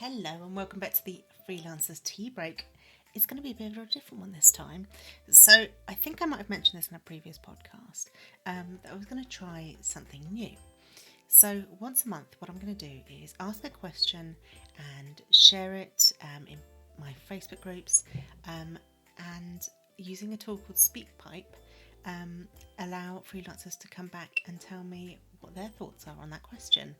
Hello and welcome back to the Freelancers Tea Break. It's going to be a bit of a different one this time. So I think I might have mentioned this in a previous podcast, that I was going to try something new. So once a month what I'm going to do is ask a question and share it in my Facebook groups, and using a tool called SpeakPipe, allow freelancers to come back and tell me what their thoughts are on that question.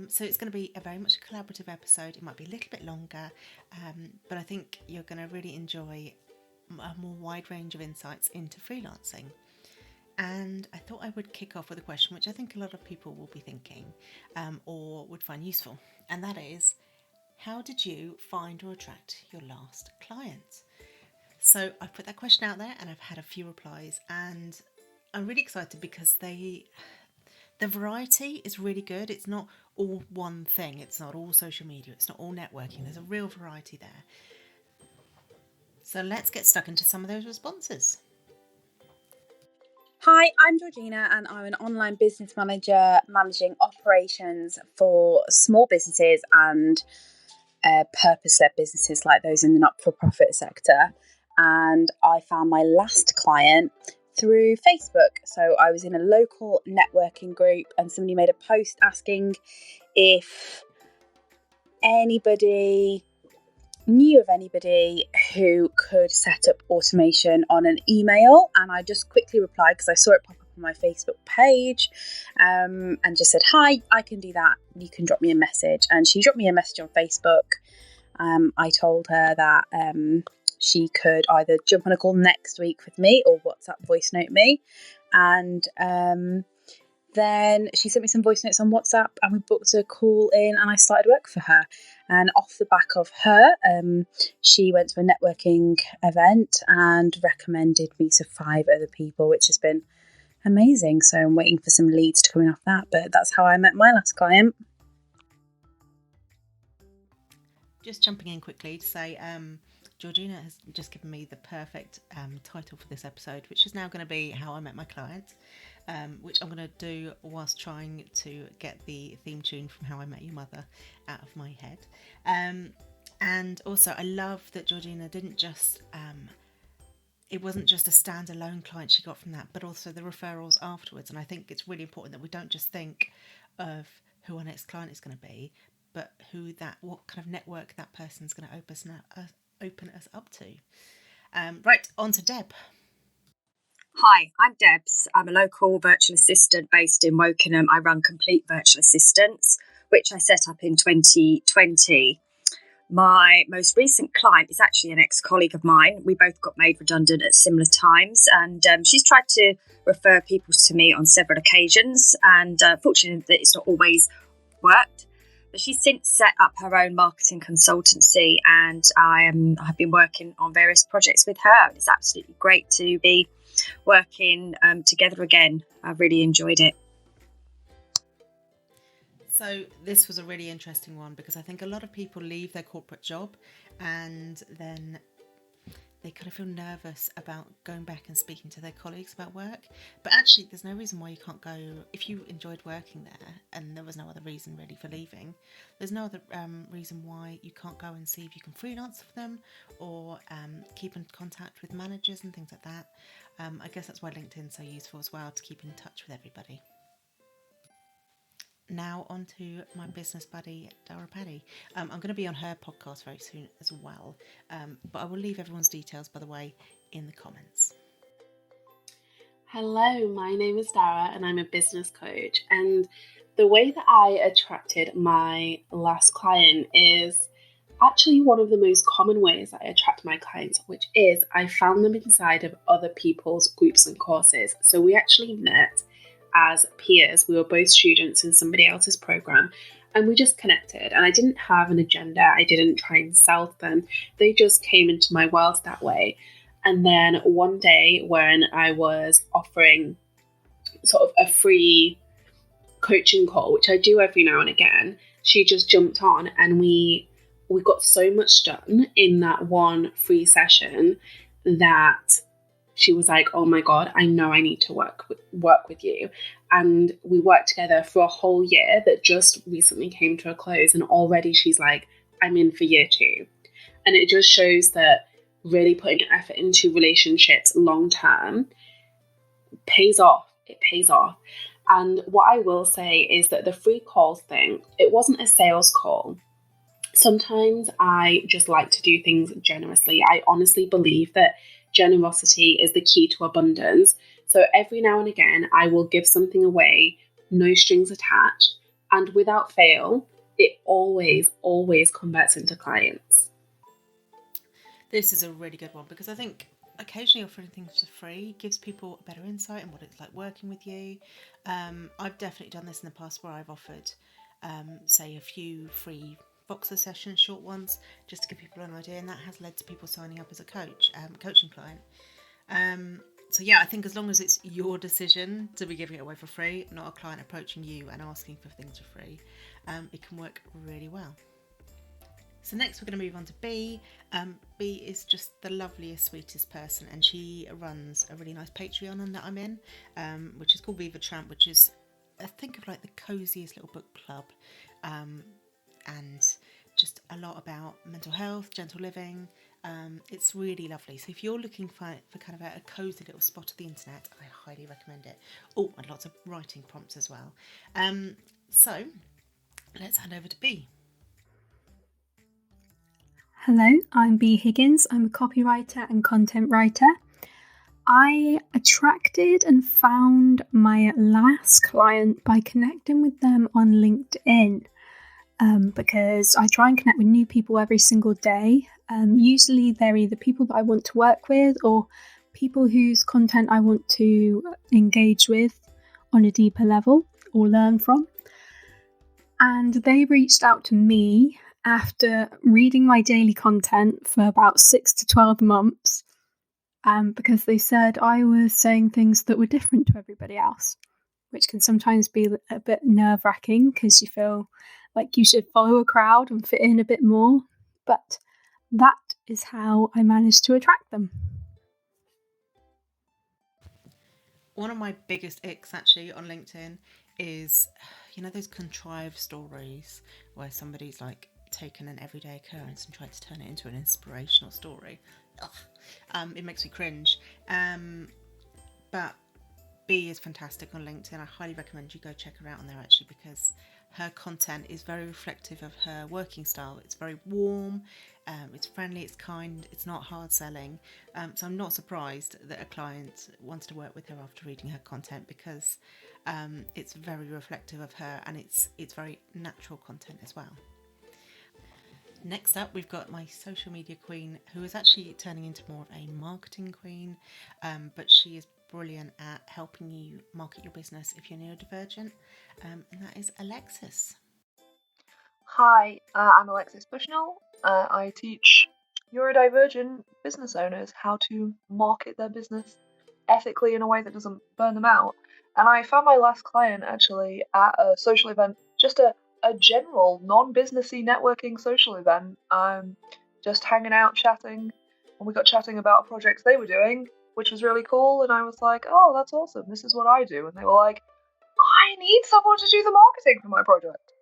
So it's going to be a very much a collaborative episode. It might be a little bit longer, but I think you're going to really enjoy a more wide range of insights into freelancing. And I thought I would kick off with a question which I think a lot of people will be thinking, or would find useful, and that is, how did you find or attract your last client? So I put that question out there and I've had a few replies, and I'm really excited because the variety is really good. It's not all one thing. It's not all social media. It's not all networking. There's a real variety there. So let's get stuck into some of those responses. Hi, I'm Georgina and I'm an online business manager managing operations for small businesses and purpose-led businesses like those in the not-for-profit sector. And I found my last client through Facebook. So I was in a local networking group and somebody made a post asking if anybody knew of anybody who could set up automation on an email, and I just quickly replied because I saw it pop up on my Facebook page, and just said, hi, I can do that, you can drop me a message. And she dropped me a message on Facebook. I told her that she could either jump on a call next week with me or WhatsApp voice note me. And then she sent me some voice notes on WhatsApp and we booked a call in and I started work for her. And off the back of her, she went to a networking event and recommended me to 5 other people, which has been amazing. So I'm waiting for some leads to come in off that, but that's how I met my last client. Just jumping in quickly to say, Georgina has just given me the perfect title for this episode, which is now going to be How I Met My Client, which I'm going to do whilst trying to get the theme tune from How I Met Your Mother out of my head. And also I love that Georgina didn't just, it wasn't just a standalone client she got from that, but also the referrals afterwards. And I think it's really important that we don't just think of who our next client is going to be, but what kind of network that person's going to open us up to. Right, on to Deb. Hi, I'm Debs. I'm a local virtual assistant based in Wokingham. I run Complete Virtual Assistants, which I set up in 2020. My most recent client is actually an ex-colleague of mine. We both got made redundant at similar times, and she's tried to refer people to me on several occasions, and fortunately it's not always worked. But she's since set up her own marketing consultancy, and I've been working on various projects with her. It's absolutely great to be working together again. I've really enjoyed it. So this was a really interesting one because I think a lot of people leave their corporate job and then they kind of feel nervous about going back and speaking to their colleagues about work. But actually, there's no reason why you can't go. If you enjoyed working there and there was no other reason really for leaving, there's no other reason why you can't go and see if you can freelance for them or keep in contact with managers and things like that. I guess that's why LinkedIn's so useful as well, to keep in touch with everybody. Now on to my business buddy, Daire Paddy. I'm going to be on her podcast very soon as well, but I will leave everyone's details, by the way, in the comments. Hello, my name is Daire and I'm a business coach, and the way that I attracted my last client is actually one of the most common ways that I attract my clients, which is I found them inside of other people's groups and courses. So we actually met as peers. We were both students in somebody else's program and we just connected, and I didn't have an agenda. I didn't try and sell them. They just came into my world that way. And then one day when I was offering sort of a free coaching call, which I do every now and again, she just jumped on and we got so much done in that one free session that she was like, oh my God, I know I need to work with you. And we worked together for a whole year that just recently came to a close. And already she's like, I'm in for year 2. And it just shows that really putting effort into relationships long term pays off. It pays off. And what I will say is that the free calls thing, it wasn't a sales call. Sometimes I just like to do things generously. I honestly believe that generosity is the key to abundance. So every now and again, I will give something away, no strings attached. And without fail, it always, always converts into clients. This is a really good one because I think occasionally offering things for free gives people a better insight on what it's like working with you. I've definitely done this in the past where I've offered, say, a few free Voxer sessions, short ones, just to give people an idea, and that has led to people signing up as a coaching client. So yeah, I think as long as it's your decision to be giving it away for free, not a client approaching you and asking for things for free, it can work really well. So next we're going to move on to Bee. Bee is just the loveliest, sweetest person, and she runs a really nice Patreon that I'm in, which is called Viva Tramp, which is, I think of like the coziest little book club, and just a lot about mental health, gentle living. It's really lovely. So if you're looking for kind of a cozy little spot of the internet, I highly recommend it. Oh, and lots of writing prompts as well. So let's hand over to Bee. Hello, I'm Bee Higgins. I'm a copywriter and content writer. I attracted and found my last client by connecting with them on LinkedIn, because I try and connect with new people every single day. Usually they're either people that I want to work with or people whose content I want to engage with on a deeper level or learn from. And they reached out to me after reading my daily content for about 6 to 12 months, because they said I was saying things that were different to everybody else, which can sometimes be a bit nerve-wracking because you feel like you should follow a crowd and fit in a bit more. But that is how I managed to attract them. One of my biggest icks actually on LinkedIn is, those contrived stories where somebody's like taken an everyday occurrence and tried to turn it into an inspirational story. It makes me cringe. But Bee is fantastic on LinkedIn. I highly recommend you go check her out on there actually, because her content is very reflective of her working style. It's very warm, it's friendly, it's kind, it's not hard selling. So I'm not surprised that a client wants to work with her after reading her content, because it's very reflective of her and it's very natural content as well. Next up, we've got my social media queen, who is actually turning into more of a marketing queen, but she is brilliant at helping you market your business if you're neurodivergent, and that is Alexis. Hi, I'm Alexis Bushnell. I teach neurodivergent business owners how to market their business ethically in a way that doesn't burn them out. And I found my last client actually at a social event, just a general non-businessy networking social event. Just hanging out, chatting, and we got chatting about projects they were doing, which was really cool. And I was like, oh, that's awesome. This is what I do. And they were like, I need someone to do the marketing for my project.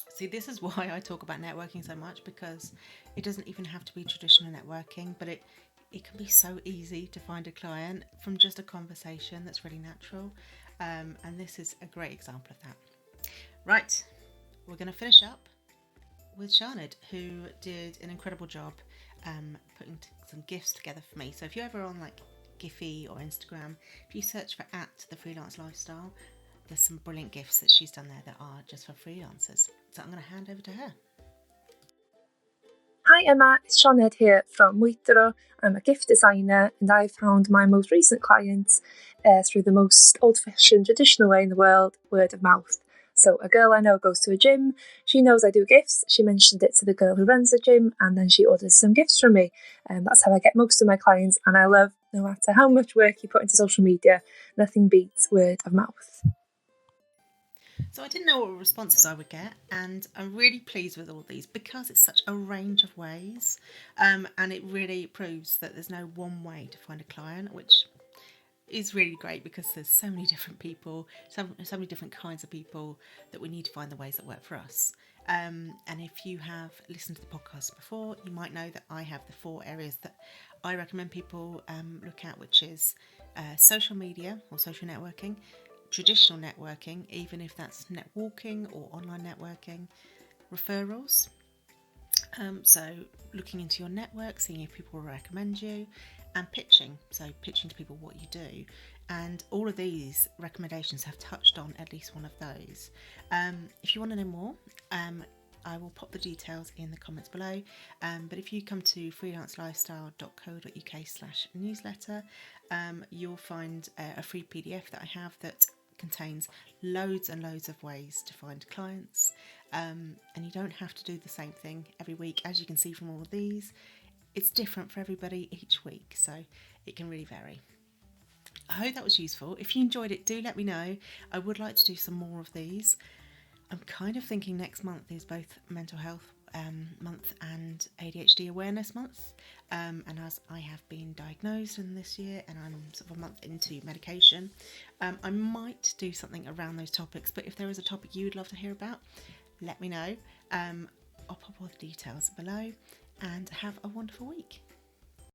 See, this is why I talk about networking so much, because it doesn't even have to be traditional networking, but it can be so easy to find a client from just a conversation that's really natural. And this is a great example of that. Right, we're going to finish up with Sharnid, who did an incredible job putting some GIFs together for me. So if you're ever on like Giphy or Instagram, if you search for @thefreelance_lifestyle, there's some brilliant GIFs that she's done there that are just for freelancers. So I'm going to hand over to her. Hi Emma, it's Sharnid here from Waitrose. I'm a gift designer and I found my most recent clients through the most old-fashioned traditional way in the world, word of mouth. So a girl I know goes to a gym, she knows I do gifts, she mentioned it to the girl who runs the gym, and then she orders some gifts from me. And that's how I get most of my clients, and I love, no matter how much work you put into social media, nothing beats word of mouth. So I didn't know what responses I would get, and I'm really pleased with all these because it's such a range of ways, and it really proves that there's no one way to find a client, which is really great because there's so many different people, so many different kinds of people that we need to find the ways that work for us. And if you have listened to the podcast before, you might know that I have the 4 areas that I recommend people look at, which is social media or social networking, traditional networking, even if that's netwalking or online networking, referrals. So looking into your network, seeing if people will recommend you, and pitching. So pitching to people what you do. And all of these recommendations have touched on at least one of those. If you want to know more, I will pop the details in the comments below. But if you come to freelancelifestyle.co.uk/newsletter, you'll find a free PDF that I have that contains loads and loads of ways to find clients. And you don't have to do the same thing every week. As you can see from all of these, it's different for everybody each week, so it can really vary. I hope that was useful. If you enjoyed it, do let me know. I would like to do some more of these. I'm kind of thinking next month is both mental health month and ADHD awareness month. And as I have been diagnosed in this year and I'm sort of a month into medication, I might do something around those topics. But if there is a topic you would love to hear about, let me know. I'll pop all the details below, and have a wonderful week.